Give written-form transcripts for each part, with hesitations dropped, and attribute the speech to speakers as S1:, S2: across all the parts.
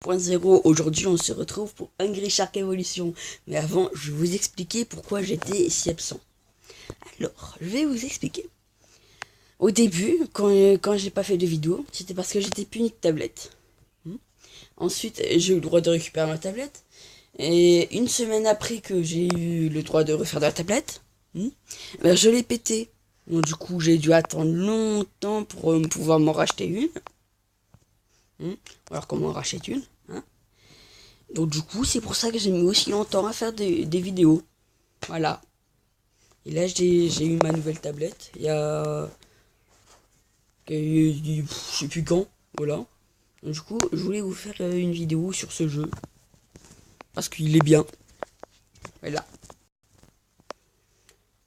S1: 0. Aujourd'hui, on se retrouve pour Hungry Shark Evolution. Mais avant, je vais vous expliquer pourquoi j'étais si absent. Alors, je vais vous expliquer. Au début, quand j'ai pas fait de vidéo, c'était parce que j'étais puni de tablette. Ensuite, j'ai eu le droit de récupérer ma tablette. Et une semaine après que j'ai eu le droit de refaire de la tablette, ben je l'ai pété. Donc du coup, j'ai dû attendre longtemps pour pouvoir m'en racheter une. Alors comment en racheter une, Donc du coup, c'est pour ça que j'ai mis aussi longtemps à faire des vidéos. Voilà. Et là, j'ai eu ma nouvelle tablette. Il y a... je sais plus quand. Voilà. Donc, du coup, je voulais vous faire une vidéo sur ce jeu. Parce qu'il est bien. Voilà.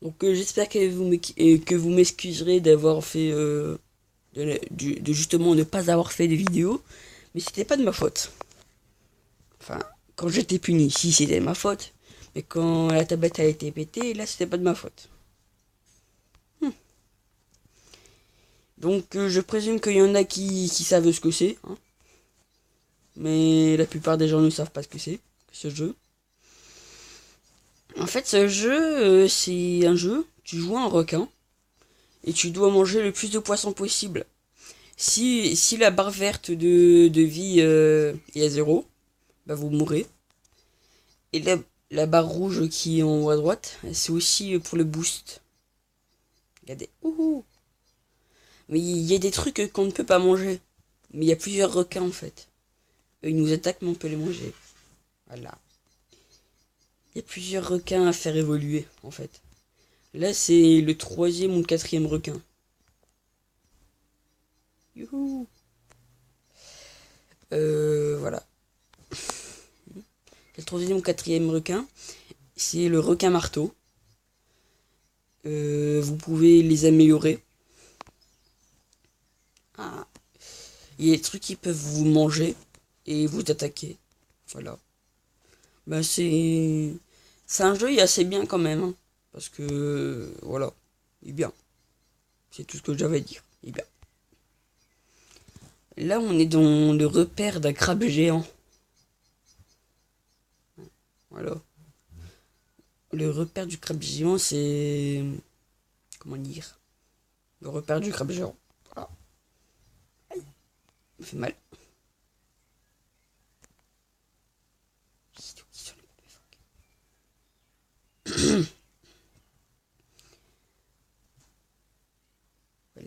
S1: Donc j'espère que vous m'excuserez d'avoir fait... de justement ne pas avoir fait de vidéo. Mais c'était pas de ma faute. Enfin, quand j'étais puni, si c'était ma faute. Mais quand la tablette a été pétée, là c'était pas de ma faute. Donc je présume qu'il y en a qui savent ce que c'est. Mais la plupart des gens ne savent pas ce que c'est, ce jeu. En fait, ce jeu, c'est un jeu, tu joues un requin. Et tu dois manger le plus de poissons possible. Si la barre verte de vie est à 0, bah vous mourrez. Et la barre rouge qui est en haut à droite, c'est aussi pour le boost. Regardez. Ouhou. Mais il y a des trucs qu'on ne peut pas manger. Mais il y a plusieurs requins en fait. Eux, ils nous attaquent mais on peut les manger. Voilà. Il y a plusieurs requins à faire évoluer en fait. Là c'est le 3e ou le 4e requin. Youhou. Voilà. Le 3e ou 4e requin, c'est le requin marteau. Vous pouvez les améliorer. Il y a des trucs qui peuvent vous manger et vous attaquer. Voilà. Ben c'est un jeu assez bien quand même. Parce que voilà. Il est bien. C'est tout ce que j'avais à dire. Il est bien. Là on est dans le repère d'un crabe géant. Voilà. Le repère du crabe géant c'est... Comment dire? Le repère du crabe géant. Voilà. Aïe. Ça fait mal.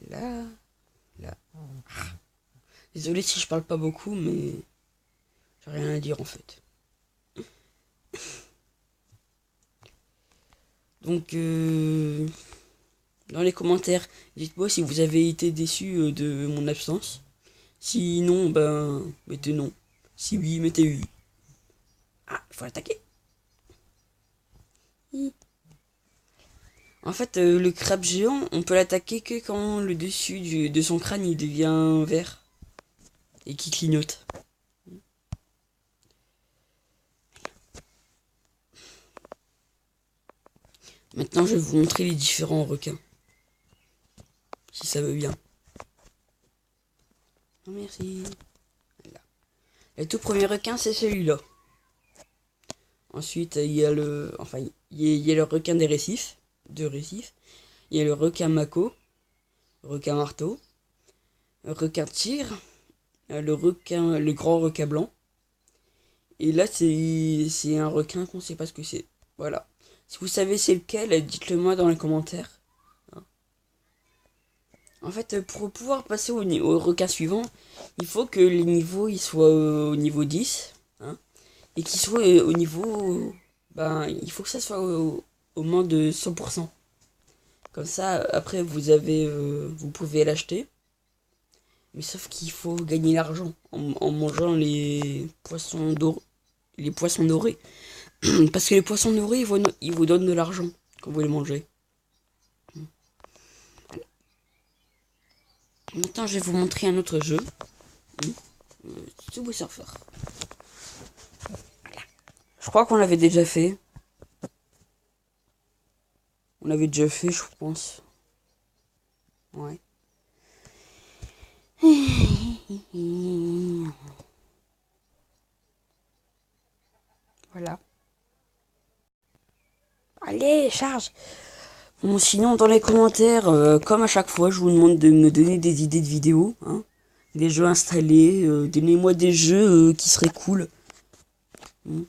S1: Voilà. Là. Désolé si je parle pas beaucoup, mais j'ai rien à dire en fait. Donc, dans les commentaires, dites-moi si vous avez été déçu de mon absence. Si non, ben, mettez non. Si oui, mettez oui. Ah, il faut l'attaquer. En fait, le crabe géant, on peut l'attaquer que quand le dessus de son crâne il devient vert et qui clignote. Maintenant, je vais vous montrer les différents requins. Si ça veut bien. Oh, merci. Voilà. Le tout premier requin, c'est celui-là. Ensuite, il y a le... Enfin, il y a le requin des récifs. De récifs. Il y a le requin mako. Requin marteau. Le requin tigre. Le grand requin blanc. Et là, c'est un requin qu'on sait pas ce que c'est. Voilà. Si vous savez c'est lequel, dites-le moi dans les commentaires. En fait, pour pouvoir passer au requin suivant, il faut que les niveaux ils soient au niveau 10. Et qu'ils soient au niveau... Ben, il faut que ça soit au moins de 100%. Comme ça, après, vous pouvez l'acheter. Mais sauf qu'il faut gagner l'argent en mangeant les poissons dorés. Parce que les poissons dorés, ils vous donnent de l'argent quand vous les mangez. Maintenant, je vais vous montrer un autre jeu. Subway Surfer. Je crois qu'on l'avait déjà fait. On l'avait déjà fait, je pense. Ouais. Voilà. Allez, charge. Bon, sinon, dans les commentaires, comme à chaque fois, je vous demande de me donner des idées de vidéos, hein, des jeux installés, donnez-moi des jeux qui seraient cool. Hmm.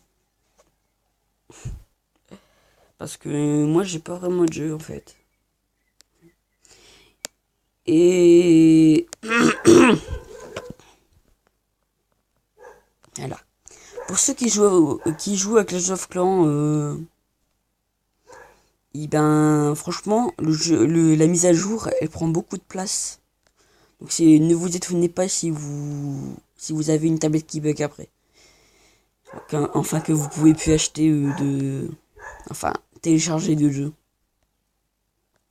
S1: Parce que moi, j'ai pas vraiment de jeu, en fait. Et... voilà. Pour ceux qui jouent à Clash of Clans, ben, franchement, la mise à jour, elle prend beaucoup de place. Donc ne vous étonnez pas si vous avez une tablette qui bug après. Enfin que vous pouvez plus acheter enfin télécharger de jeux.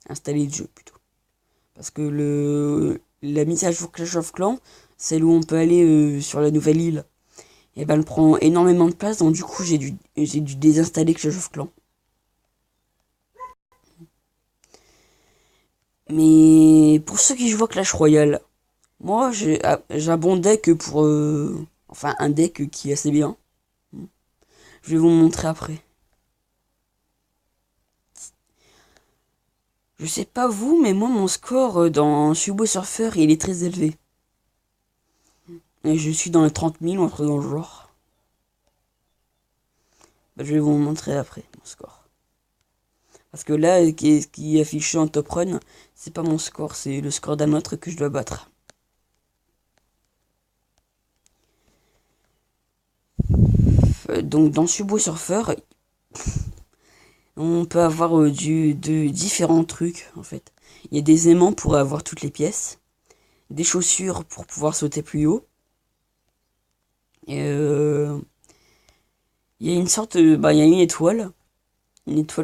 S1: Installer de jeux plutôt. Parce que la mise à jour Clash of Clans, celle où on peut aller sur la nouvelle île, et ben elle prend énormément de place, donc du coup j'ai dû désinstaller Clash of Clans. Mais pour ceux qui jouent à Clash Royale, moi j'ai un bon deck pour enfin un deck qui est assez bien. Je vais vous montrer après. Je sais pas vous, mais moi mon score dans Subway Surfer il est très élevé. Et je suis dans les 30 000 entre dans le genre. Bah, je vais vous montrer après mon score. Parce que là, ce qui est affiché en top run, c'est pas mon score, c'est le score d'un autre que je dois battre. Donc dans Subway Surfer, on peut avoir de différents trucs en fait. Il y a des aimants pour avoir toutes les pièces, des chaussures pour pouvoir sauter plus haut. Et il y a une sorte, bah il y a une étoile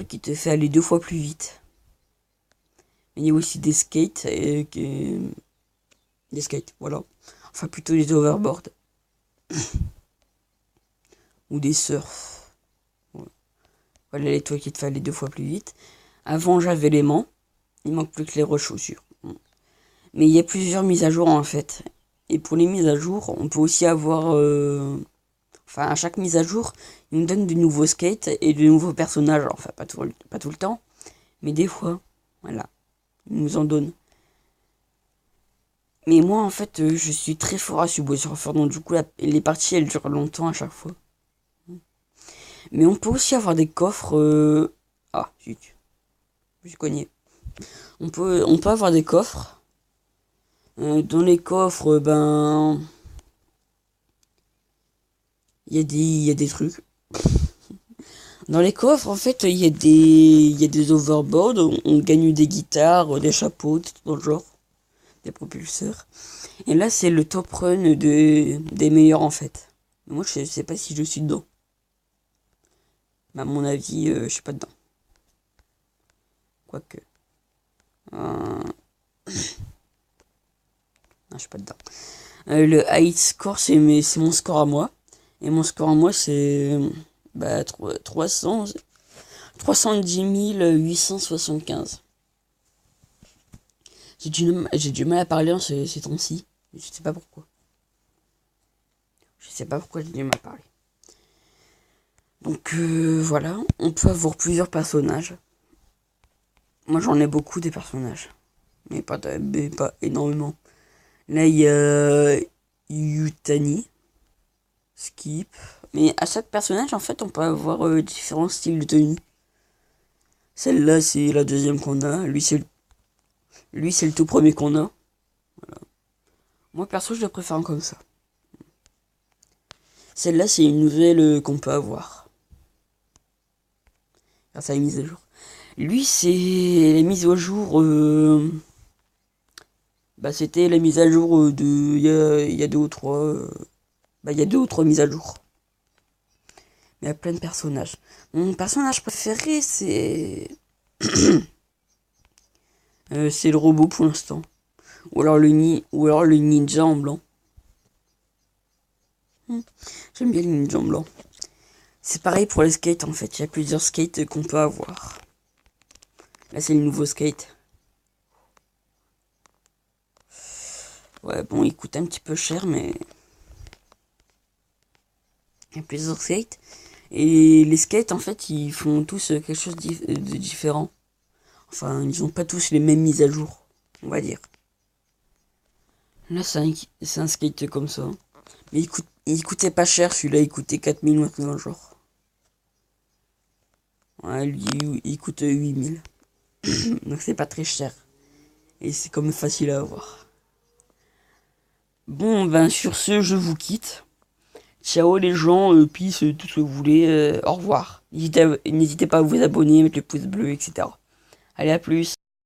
S1: qui te fait aller 2 fois plus vite. Il y a aussi des skates, des skates, voilà. Enfin plutôt des overboards ou des surfs. Voilà l'étoile qui te fait aller 2 fois plus vite. Avant j'avais l'aimant, il manque plus que les chaussures. Mais il y a plusieurs mises à jour en fait. Et pour les mises à jour, on peut aussi avoir... enfin, à chaque mise à jour, il nous donne de nouveaux skates et de nouveaux personnages. Enfin, pas tout le temps, mais des fois. Voilà. Il nous en donne. Mais moi, en fait, je suis très fort à Subway Surfer. Donc, du coup, les parties, elles durent longtemps à chaque fois. Mais on peut aussi avoir des coffres... Ah, zut. Je suis cogné. On peut avoir des coffres. Dans les coffres, ben... il y a des trucs. Dans les coffres, en fait, il y a des overboards. On gagne des guitares, des chapeaux, tout dans le genre. Des propulseurs. Et là, c'est le top run des meilleurs, en fait. Moi, je sais pas si je suis dedans. Mais à mon avis, je suis pas dedans. Quoique. Non, je suis pas dedans. Le high score, c'est mon score à moi. Et mon score à moi, c'est... bah, 310 875. J'ai du mal à parler ces temps-ci. Je sais pas pourquoi. Je sais pas pourquoi j'ai du mal à parler. Donc voilà, on peut avoir plusieurs personnages. Moi j'en ai beaucoup des personnages. Mais pas énormément. Là il y a Yutani, Skip. Mais à chaque personnage en fait on peut avoir différents styles de tenue. Celle-là c'est la deuxième qu'on a. Lui c'est le tout premier qu'on a. Voilà. Moi perso je le préfère comme ça. Celle-là c'est une nouvelle qu'on peut avoir. Grâce à la mise à jour. Lui c'est la mise au jour. Bah c'était la mise à jour de il y a deux ou trois. Bah il y a 2 ou 3 mises à jour. Mais il y a plein de personnages. Mon personnage préféré c'est c'est le robot pour l'instant. Ou alors le ninja en blanc. J'aime bien le ninja en blanc. C'est pareil pour les skates en fait. Il y a plusieurs skates qu'on peut avoir. Là c'est le nouveau skate. Ouais bon il coûte un petit peu cher mais il y a plusieurs skates. Et les skates, en fait, ils font tous quelque chose de différent. Enfin, ils ont pas tous les mêmes mises à jour, on va dire. Là, c'est un skate comme ça. Mais il coûtait pas cher, celui-là, il coûtait 4000 ou un truc dans le genre. Ouais, lui, il coûte 8000. Donc c'est pas très cher. Et c'est quand même facile à avoir. Bon, ben sur ce, je vous quitte. Ciao les gens, peace, tout ce que vous voulez. Au revoir. N'hésitez pas à vous abonner, mettre le pouce bleu, etc. Allez, à plus.